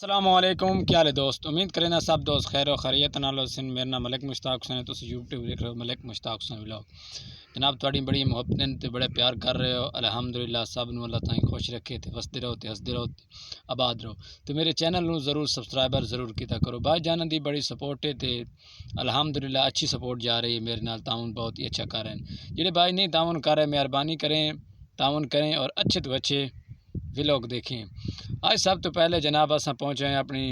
السلام علیکم، کیا حال ہے دوست؟ امید کریں نا سب دوست خیر و خیریت نال حسین۔ میرا نام ملک مشتاق حسین ہے، تسی یوٹیوب دیکھ رہے ہو ملک مشتاق حسین ولاگ۔ جناب تھوڑی بڑی محبت تے بڑے پیار کر رہے ہو، الحمدللہ سب نو اللہ تعالی خوش رکھے تے وستے رہو تے ہسدے رہو تے آباد رہو۔ تو میرے چینل نو ضرور سبسکرائبر ضرور کیتا کرو۔ بھائی جان دی بڑی سپورٹ ہے تے الحمدللہ اچھی سپورٹ جا رہی ہے میرے نال، تعاون بہت ہی اچھا کر رہے ہیں۔ جڑے بھائی نہیں تعاون کر رہے مہربانی کریں، تعاون کریں اور اچھے تو اچھے ولاگ دیکھیں۔ آج سب تو پہلے جناب اساں پہنچے ہیں اپنی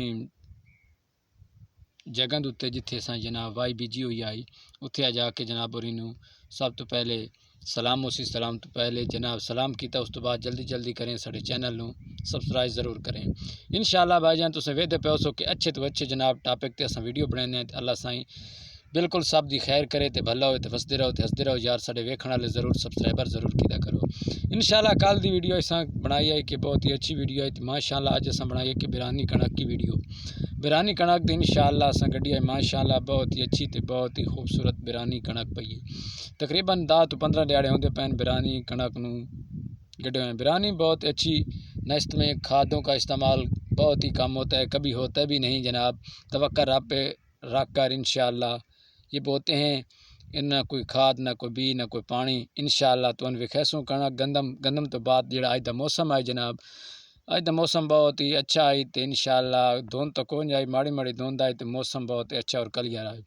جگہ دے جتھے اساں جناب وائی بی جی ہوئی آئی، اتھے جا کے جناب اور سب تو پہلے سلام اسی سلام تو پہلے جناب سلام کیتا، اس تو بعد جلدی جلدی کریں ساڈے چینل نو سبسکرائب ضرور کریں انشاءاللہ۔ بھائی جان تساں ویدے پے ہو کہ اچھے تو اچھے جناب ٹاپک تے اساں ویڈیو بنانے ہیں، اللہ سائیں بالکل سب دی خیر کرے تے بھلا ہوئے تے وسدے رہو تے ہسدے رہو یار۔ ساڈے ویکھن والے ضرور سبسکرائبر ضرور کیتا کرو انشاءاللہ۔ کل دی ویڈیو اساں بنائی ہے کہ بہت ہی اچھی ویڈیو ہے ماشاءاللہ۔ اج اساں بنائی ہے کہ برانی کنک کی ویڈیو، برانی کنک دی انشاءاللہ اساں گڈی ہے ماشاءاللہ، بہت ہی اچھی تے بہت ہی خوبصورت برانی کنک پئی ہے۔ تقریباً 10 تو 15 دیہاڑے ہوندے پین برانی کنک نو گڈے ہوئے۔ برانی بہت اچھی نسل میں کھادوں کا استعمال بہت ہی کم ہوتا ہے، کبھی ہوتا بھی نہیں جناب۔ توکل رب پہ رکھ کر انشاءاللہ یہ بوتے ہیں، نہ کوئی کھاد نہ کوئی بی نہ کوئی پانی انشاءاللہ۔ تو ان وکھیسوں کنک گندم تو بعد جڑا اج دا موسم ہے جناب، اج دا موسم بہت ہی اچھا ہے تے انشاءاللہ دھند تو کوئی نہیں آئی، ماڑی ماڑی دھند آئی تے موسم بہت ہی اچھا اور کلیئر آئے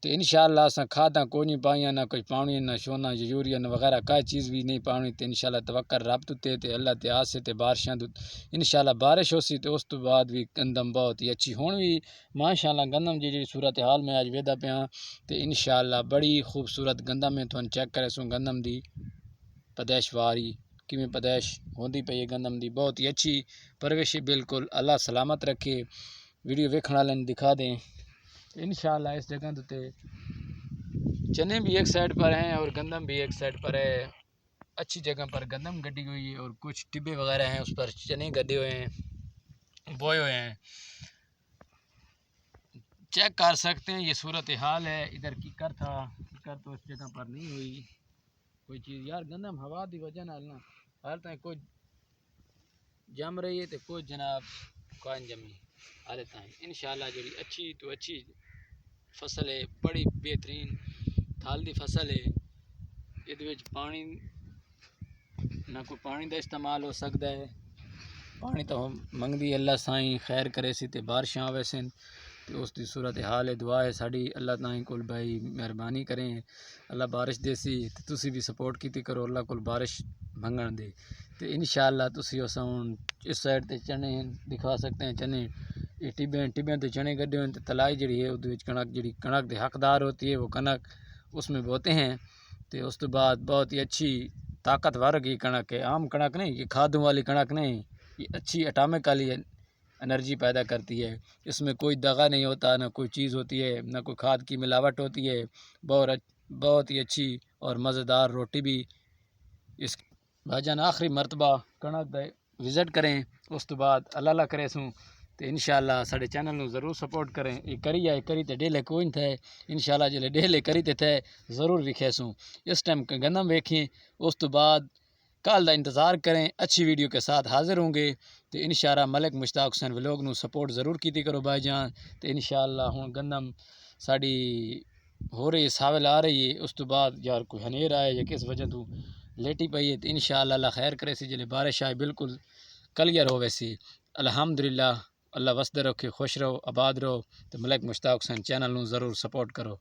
تے انشاءاللہ اساں کھاداں کوئی نہیں پائیاں، نہ کوئی پانی نہ شونا یوریا نہ وغیرہ کئی چیز بھی نہیں پانی تے انشاءاللہ توکل رب تے اللہ تے آس تے بارشاں انشاءاللہ بارش ہوسی تے اس تو بعد بھی گندم بہت ہی اچھی ہون بھی ماشاءاللہ۔ گندم جی صورتحال میں اج ویدا پیاں تے انشاءاللہ بڑی خوبصورت گندم میں تھن چیک کرے سوں گندم دی پیدائش واری کیویں پیدائش ہوندی پئی ہے گندم دی، بہت ہی اچھی پرورش بالکل اللہ سلامت رکھے۔ ویڈیو ویکھن والے دکھا دیں انشاءاللہ۔ اس جگہ تے چنے بھی ایک سائڈ پر ہیں اور گندم بھی ایک سائڈ پر ہے، اچھی جگہ پر گندم گڈی ہوئی ہے اور کچھ ٹبے وغیرہ ہیں اس پر چنے گڈے ہوئے ہیں، بوئے ہوئے ہیں، چیک کر سکتے ہیں۔ یہ صورتحال ہے ادھر کی کر تھا کر تو اس جگہ پر نہیں ہوئی کوئی چیز یار۔ گندم ہوا دی وجہ نال نا ہر تائیں کوئی جم رہی ہے تے کوئی جناب کوئی جمی حال تائیں انشاءاللہ۔ جڑی اچھی تو اچھی فصل ہے، بڑی بہترین تھال دی فصل ہے، یہ پانی نہ کوئی پانی دا استعمال ہو سکتا ہے، پانی تو منگدی اللہ سائیں خیر کرے سی تے بارشاں آوے سن تے اس دی صورتحال ہے۔ دعا ہے ساڈی اللہ تعالی کول بھائی مہربانی کریں، اللہ بارش دے سی تے تسی بھی سپورٹ کیتی کرو، اللہ کول بارش منگن دے تے انشاءاللہ۔ تسی اس سائڈ تے چنے دکھا سکتے ہیں، چنے یہ ٹبیاں تے چنے گڈے ہوئے تے تلائی جڑی ہے اودے وچ کنک جڑی کنک دے حقدار ہوتی ہے وہ کنک اس میں بوتے ہیں تے اس تو بعد بہت ہی اچھی طاقتور کی کنک ہے، عام کنک نہیں، یہ کھادوں والی کنک نہیں، یہ اچھی اٹامک والی انرجی پیدا کرتی ہے۔ اس میں کوئی دغا نہیں ہوتا، نہ کوئی چیز ہوتی ہے، نہ کوئی کھاد کی ملاوٹ ہوتی ہے، بہت ہی اچھی اور مزیدار روٹی بھی اس بھائی جان۔ آخری مرتبہ کنک دا وزٹ کریں، اس تو بعد اللہ اللہ کرے سوں تے انشاءاللہ ساڈے چینل نو ضرور سپورٹ کریں۔ یہ کری آئے کری تے ڈیلے کوئی نہیں تھے انشاءاللہ، جلے ڈیلے کری تے تھے ضرور وکھے سوں۔ اس ٹائم گندم ویکھیں، اس تو بعد کل دا انتظار کریں، اچھی ویڈیو کے ساتھ حاضر ہوں گے تو انشاءاللہ۔ ملک مشتاق حسین ولاگ نو سپورٹ ضرور کیتی کرو بھائی جان تو انشاءاللہ۔ ہن گندم ساڈی ہو رہی ہے ساول آ رہی ہے، اس تو بعد یار کوئی ہنیر آئے یا کس وجہ تو لیٹی پئی ہے تو انشاءاللہ اللہ خیر کرے سی، جلے بارش آئے بالکل کلیئر ہو ویسی الحمدللہ۔ اللہ وسدے رکھے، خوش رہو، آباد رہو تو ملک مشتاق حسین چینل نو ضرور سپورٹ کرو۔